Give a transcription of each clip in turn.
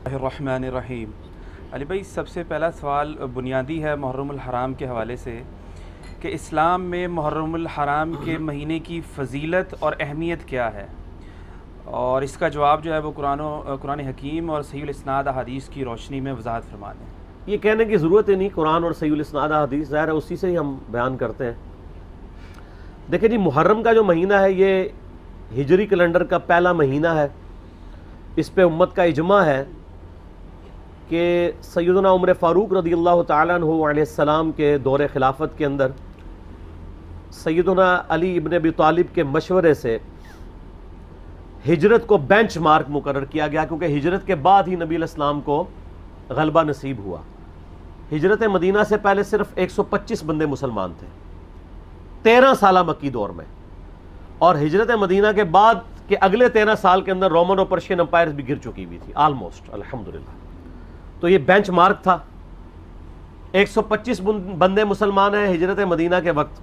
الرحمن الرحیم۔ علی بھائی، سب سے پہلا سوال بنیادی ہے محرم الحرام کے حوالے سے کہ اسلام میں محرم الحرام کے مہینے کی فضیلت اور اہمیت کیا ہے، اور اس کا جواب جو ہے وہ قرآن حکیم اور صحیح الاسناد احادیث کی روشنی میں وضاحت فرما دیں۔ یہ کہنے کی ضرورت ہی نہیں، قرآن اور صحیح الاسناد حدیث ظاہر ہے اسی سے ہی ہم بیان کرتے ہیں۔ دیکھیں جی، محرم کا جو مہینہ ہے یہ ہجری کیلنڈر کا پہلا مہینہ ہے۔ اس پہ امت کا اجماع ہے کہ سیدنا عمر فاروق رضی اللہ تعالیٰ عنہ علیہ السلام کے دور خلافت کے اندر سیدنا علی ابن ابی طالب کے مشورے سے ہجرت کو بینچ مارک مقرر کیا گیا، کیونکہ ہجرت کے بعد ہی نبی علیہ السلام کو غلبہ نصیب ہوا۔ ہجرت مدینہ سے پہلے صرف 125 بندے مسلمان تھے 13 سالہ مکی دور میں، اور ہجرت مدینہ کے بعد کے اگلے 13 سال کے اندر رومن اور پرشین امپائرز بھی گر چکی ہوئی تھی آلموسٹ، الحمدللہ۔ تو یہ بینچ مارک تھا۔ 125 بندے مسلمان ہیں ہجرت مدینہ کے وقت۔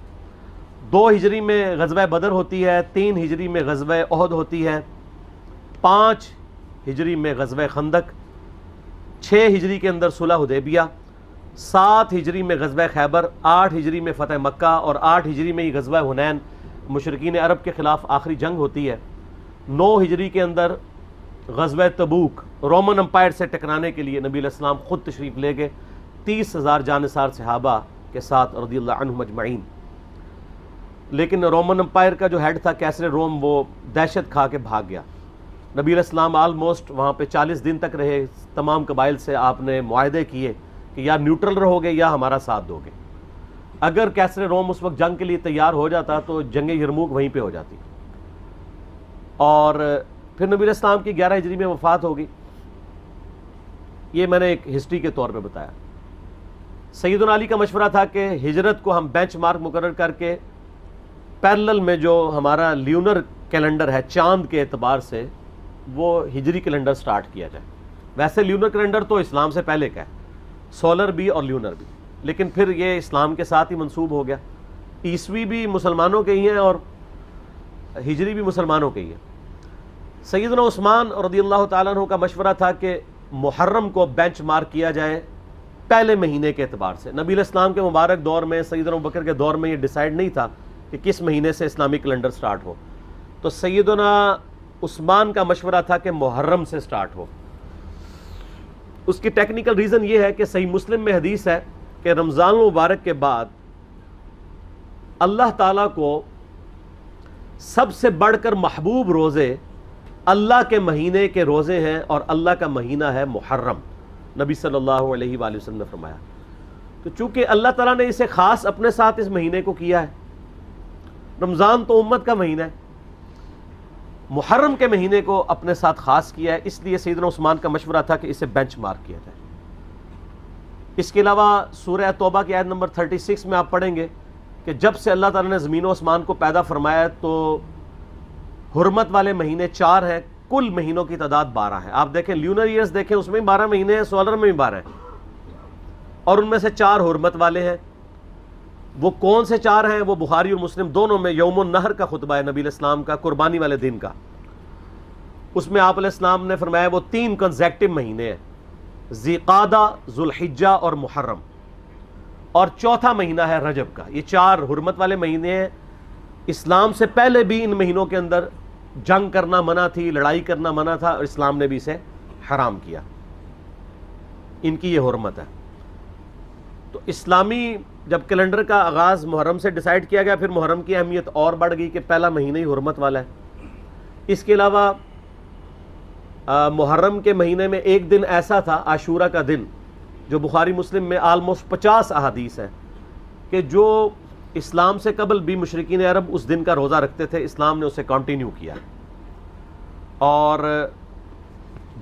2 ہجری میں غزوہ بدر ہوتی ہے، 3 ہجری میں غزوہ احد ہوتی ہے، 5 ہجری میں غزوہ خندق، 6 ہجری کے اندر صلح حدیبیہ، 7 ہجری میں غزوہ خیبر، 8 ہجری میں فتح مکہ، اور 8 ہجری میں ہی غزوہ حنین مشرکین عرب کے خلاف آخری جنگ ہوتی ہے۔ 9 ہجری کے اندر غزوہ تبوک رومن امپائر سے ٹکرانے کے لیے نبی علیہ السلام خود تشریف لے گئے 30,000 جانثار صحابہ کے ساتھ رضی اللہ عنہم اجمعین۔ لیکن رومن امپائر کا جو ہیڈ تھا کیسر روم، وہ دہشت کھا کے بھاگ گیا۔ نبی علیہ السلام آلموسٹ وہاں پہ 40 دن تک رہے۔ تمام قبائل سے آپ نے معاہدے کیے کہ یا نیوٹرل رہو گے یا ہمارا ساتھ دو گے۔ اگر کیسر روم اس وقت جنگ کے لیے تیار ہو جاتا تو جنگ یرموک وہیں پہ ہو جاتی، اور پھر نبی علیہ السلام کی 11 ہجری میں وفات ہوگی۔ یہ میں نے ایک ہسٹری کے طور پہ بتایا۔ سیدنا علی کا مشورہ تھا کہ ہجرت کو ہم بینچ مارک مقرر کر کے پیرلل میں جو ہمارا لیونر کیلنڈر ہے چاند کے اعتبار سے، وہ ہجری کیلنڈر سٹارٹ کیا جائے۔ ویسے لیونر کیلنڈر تو اسلام سے پہلے کا ہے، سولر بھی اور لیونر بھی، لیکن پھر یہ اسلام کے ساتھ ہی منسوب ہو گیا۔ عیسوی بھی مسلمانوں کے ہی ہیں اور ہجری بھی مسلمانوں کے ہی ہیں۔ سیدنا عثمان رضی اللہ تعالیٰ عنہ کا مشورہ تھا کہ محرم کو بینچ مارک کیا جائے پہلے مہینے کے اعتبار سے۔ نبی علیہ السلام کے مبارک دور میں، سیدنا ابوبکر کے دور میں یہ ڈیسائیڈ نہیں تھا کہ کس مہینے سے اسلامی کیلنڈر سٹارٹ ہو، تو سیدنا عثمان کا مشورہ تھا کہ محرم سے سٹارٹ ہو۔ اس کی ٹیکنیکل ریزن یہ ہے کہ صحیح مسلم میں حدیث ہے کہ رمضان المبارک کے بعد اللہ تعالیٰ کو سب سے بڑھ کر محبوب روزے اللہ کے مہینے کے روزے ہیں، اور اللہ کا مہینہ ہے محرم، نبی صلی اللہ علیہ وآلہ وسلم نے فرمایا۔ تو چونکہ اللہ تعالیٰ نے اسے خاص اپنے ساتھ اس مہینے کو کیا ہے، رمضان تو امت کا مہینہ ہے، محرم کے مہینے کو اپنے ساتھ خاص کیا ہے، اس لیے سیدنا عثمان کا مشورہ تھا کہ اسے بینچ مارک کیا جائے۔ اس کے علاوہ سورہ توبہ کی آیت نمبر 36 میں آپ پڑھیں گے کہ جب سے اللہ تعالیٰ نے زمین و آسمان کو پیدا فرمایا تو حرمت والے مہینے 4 ہیں، کل مہینوں کی تعداد 12 ہے۔ آپ دیکھیں لیونر ایئرز دیکھیں، اس میں 12 مہینے ہیں، سولر میں بھی 12 ہیں، اور ان میں سے 4 حرمت والے ہیں۔ وہ کون سے 4 ہیں؟ وہ بخاری اور مسلم دونوں میں یوم النحر کا خطبہ ہے نبی علیہ السلام کا، قربانی والے دن کا۔ اس میں آپ علیہ السلام نے فرمایا وہ 3 کنزیکٹو مہینے ہیں، ذی قعدہ، ذوالحجہ اور محرم، اور چوتھا مہینہ ہے رجب کا۔ یہ 4 حرمت والے مہینے ہیں۔ اسلام سے پہلے بھی ان مہینوں کے اندر جنگ کرنا منع تھی، لڑائی کرنا منع تھا، اور اسلام نے بھی اسے حرام کیا۔ ان کی یہ حرمت ہے۔ تو اسلامی جب کیلنڈر کا آغاز محرم سے ڈیسائیڈ کیا گیا، پھر محرم کی اہمیت اور بڑھ گئی کہ پہلا مہینہ ہی حرمت والا ہے۔ اس کے علاوہ محرم کے مہینے میں ایک دن ایسا تھا، عاشورہ کا دن، جو بخاری مسلم میں آلموسٹ 50 احادیث ہیں کہ جو اسلام سے قبل بھی مشرکین عرب اس دن کا روزہ رکھتے تھے، اسلام نے اسے کنٹینیو کیا، اور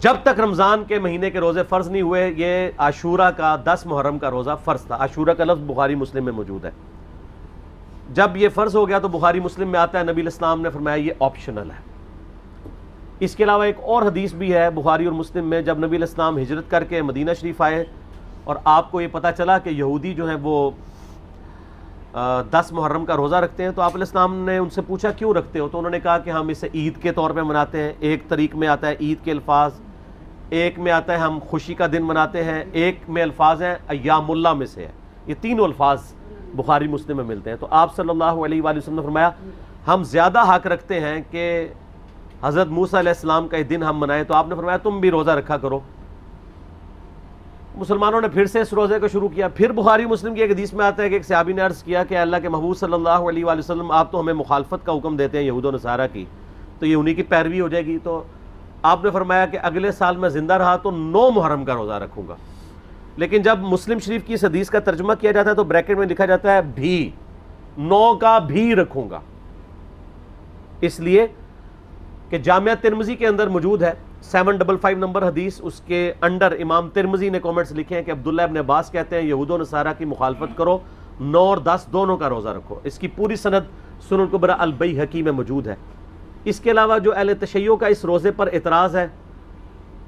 جب تک رمضان کے مہینے کے روزے فرض نہیں ہوئے، یہ عاشورہ کا 10 محرم کا روزہ فرض تھا۔ عاشورہ کا لفظ بخاری مسلم میں موجود ہے۔ جب یہ فرض ہو گیا تو بخاری مسلم میں آتا ہے نبی علیہ السلام نے فرمایا یہ آپشنل ہے۔ اس کے علاوہ ایک اور حدیث بھی ہے بخاری اور مسلم میں، جب نبی علیہ السلام ہجرت کر کے مدینہ شریف آئے اور آپ کو یہ پتہ چلا کہ یہودی جو ہیں وہ 10 محرم کا روزہ رکھتے ہیں، تو آپ علیہ السلام نے ان سے پوچھا کیوں رکھتے ہو؟ تو انہوں نے کہا کہ ہم اسے عید کے طور پہ مناتے ہیں۔ ایک طریق میں آتا ہے عید کے الفاظ، ایک میں آتا ہے ہم خوشی کا دن مناتے ہیں، ایک میں الفاظ ہیں ایام اللہ میں سے ہے، یہ تینوں الفاظ بخاری مسلم میں ملتے ہیں۔ تو آپ صلی اللہ علیہ وآلہ وسلم نے فرمایا ہم زیادہ حق رکھتے ہیں کہ حضرت موسیٰ علیہ السلام کا یہ دن ہم منائیں، تو آپ نے فرمایا تم بھی روزہ رکھا کرو۔ مسلمانوں نے پھر سے اس روزے کو شروع کیا۔ پھر بخاری مسلم کی ایک حدیث میں آتا ہے کہ ایک صحابی نے عرض کیا کہ اللہ کے محبوب صلی اللہ علیہ وآلہ وسلم آپ تو ہمیں مخالفت کا حکم دیتے ہیں یہود و نصارہ کی، تو یہ انہی کی پیروی ہو جائے گی۔ تو آپ نے فرمایا کہ اگلے سال میں زندہ رہا تو 9 محرم کا روزہ رکھوں گا۔ لیکن جب مسلم شریف کی اس حدیث کا ترجمہ کیا جاتا ہے تو بریکٹ میں لکھا جاتا ہے بھی، 9 کا بھی رکھوں گا، اس لیے کہ جامعہ ترمذی کے اندر موجود ہے 755 نمبر حدیث، اس کے انڈر امام ترمذی نے کومنٹس لکھے ہیں کہ عبداللہ ابن عباس کہتے ہیں یہود و نصارہ کی مخالفت کرو، 9 اور 10 دونوں کا روزہ رکھو۔ اس کی پوری سند سنن الکبریٰ البیہقی میں موجود ہے۔ اس کے علاوہ جو اہل تشیع کا اس روزے پر اعتراض ہے،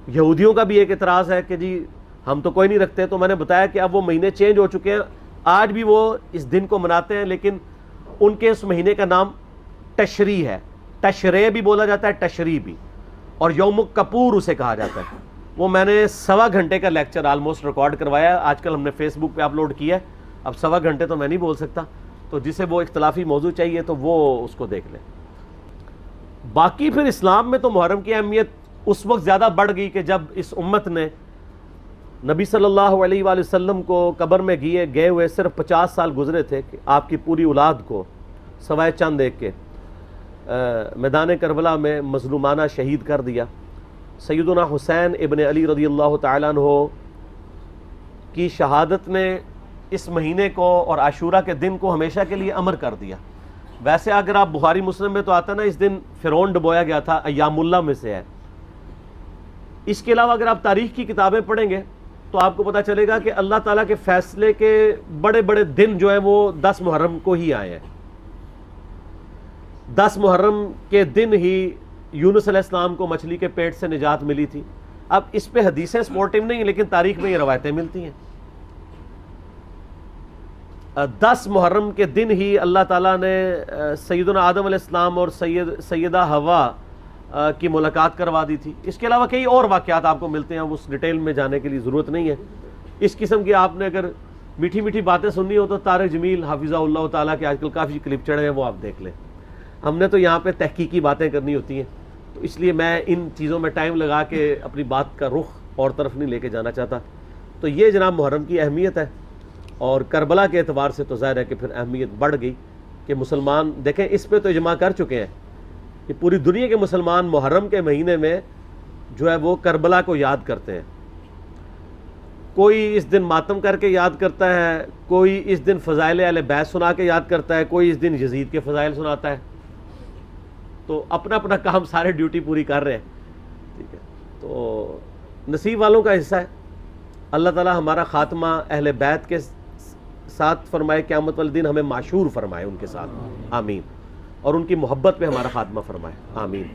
یہودیوں کا بھی ایک اعتراض ہے کہ جی ہم تو کوئی نہیں رکھتے، تو میں نے بتایا کہ اب وہ مہینے چینج ہو چکے ہیں، آج بھی وہ اس دن کو مناتے ہیں، لیکن ان کے اس مہینے کا نام تشریع ہے، تشریع بھی بولا جاتا ہے، تشریع بھی، اور یوم کپور اسے کہا جاتا ہے۔ وہ میں نے 1.25 گھنٹے کا لیکچر آلموسٹ ریکارڈ کروایا ہے، آج کل ہم نے فیس بک پہ اپلوڈ کیا ہے، اب 1.25 گھنٹے تو میں نہیں بول سکتا، تو جسے وہ اختلافی موضوع چاہیے تو وہ اس کو دیکھ لیں۔ باقی پھر اسلام میں تو محرم کی اہمیت اس وقت زیادہ بڑھ گئی کہ جب اس امت نے نبی صلی اللہ علیہ وآلہ وسلم کو قبر میں گئے ہوئے صرف 50 سال گزرے تھے کہ آپ کی پوری اولاد کو سوائے چند ایک کے میدان کربلا میں مظلومانہ شہید کر دیا۔ سیدنا حسین ابن علی رضی اللہ تعالیٰ عنہ کی شہادت نے اس مہینے کو اور عاشورہ کے دن کو ہمیشہ کے لیے امر کر دیا۔ ویسے اگر آپ بخاری مسلم میں تو آتا نا اس دن فرعون ڈبویا گیا تھا، ایام اللہ میں سے ہے۔ اس کے علاوہ اگر آپ تاریخ کی کتابیں پڑھیں گے تو آپ کو پتہ چلے گا کہ اللہ تعالیٰ کے فیصلے کے بڑے بڑے دن جو ہیں وہ 10 محرم کو ہی آئے ہیں۔ 10 محرم کے دن ہی یونس علیہ السلام کو مچھلی کے پیٹ سے نجات ملی تھی۔ اب اس پہ حدیثیں سپورٹیو نہیں ہیں لیکن تاریخ میں یہ روایتیں ملتی ہیں۔ 10 محرم کے دن ہی اللہ تعالیٰ نے سیدنا آدم علیہ السلام اور سیدہ حوا کی ملاقات کروا دی تھی۔ اس کے علاوہ کئی اور واقعات آپ کو ملتے ہیں، اس ڈیٹیل میں جانے کے لیے ضرورت نہیں ہے۔ اس قسم کی آپ نے اگر میٹھی میٹھی باتیں سننی ہو تو طارق جمیل حافظہ اللہ تعالیٰ کے آج کل کافی کلپ چڑھے ہیں، وہ آپ دیکھ لیں۔ ہم نے تو یہاں پہ تحقیقی باتیں کرنی ہوتی ہیں، تو اس لیے میں ان چیزوں میں ٹائم لگا کے اپنی بات کا رخ اور طرف نہیں لے کے جانا چاہتا۔ تو یہ جناب محرم کی اہمیت ہے، اور کربلا کے اعتبار سے تو ظاہر ہے کہ پھر اہمیت بڑھ گئی کہ مسلمان دیکھیں اس پہ تو اجماع کر چکے ہیں کہ پوری دنیا کے مسلمان محرم کے مہینے میں جو ہے وہ کربلا کو یاد کرتے ہیں۔ کوئی اس دن ماتم کر کے یاد کرتا ہے، کوئی اس دن فضائل اہل بیت سنا کے یاد کرتا ہے، کوئی اس دن یزید کے فضائل سناتا ہے۔ تو اپنا اپنا کام سارے ڈیوٹی پوری کر رہے ہیں، ٹھیک ہے۔ تو نصیب والوں کا حصہ ہے۔ اللہ تعالیٰ ہمارا خاتمہ اہل بیت کے ساتھ فرمائے، قیامت والے دن ہمیں معشور فرمائے ان کے ساتھ، آمین، اور ان کی محبت پہ ہمارا خاتمہ فرمائے، آمین۔